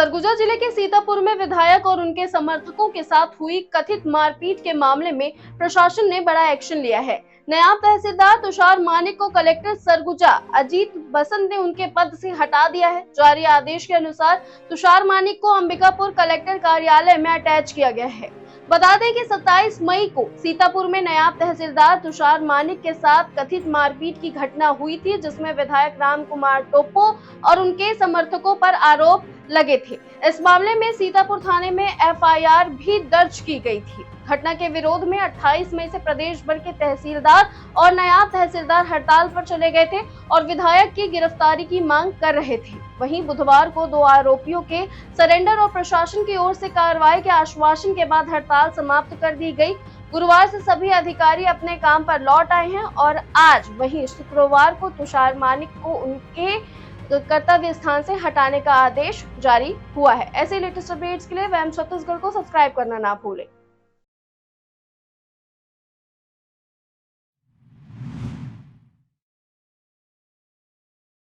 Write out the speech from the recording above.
सरगुजा जिले के सीतापुर में विधायक और उनके समर्थकों के साथ हुई कथित मारपीट के मामले में प्रशासन ने बड़ा एक्शन लिया है। नायब तहसीलदार तुषार मानिक को कलेक्टर सरगुजा अजीत बसंत ने उनके पद से हटा दिया है। जारी आदेश के अनुसार तुषार मानिक को अंबिकापुर कलेक्टर कार्यालय में अटैच किया गया है। बता दें कि 27 मई को सीतापुर में नायब तहसीलदार तुषार मानिक के साथ कथित मारपीट की घटना हुई थी, जिसमें विधायक राम कुमार टोप्पो और उनके समर्थकों पर आरोप लगे थे। इस मामले में सीतापुर थाने में एफआईआर भी दर्ज की गई थी। घटना के विरोध में 28 मई से प्रदेश भर के तहसीलदार और नायब तहसीलदार हड़ताल पर चले गए थे और विधायक की गिरफ्तारी की मांग कर रहे थे। वहीं बुधवार को 2 आरोपियों के सरेंडर और प्रशासन की ओर से कार्रवाई के आश्वासन के बाद हड़ताल समाप्त कर दी गई। गुरुवार से सभी अधिकारी अपने काम पर लौट आए हैं और आज वहीं शुक्रवार को तुषार मानिक को उनके कर्तव्य स्थान से हटाने का आदेश जारी हुआ है। ऐसे लेटेस्ट अपडेट्स के लिए वैम छत्तीसगढ़ को सब्सक्राइब करना ना भूलें।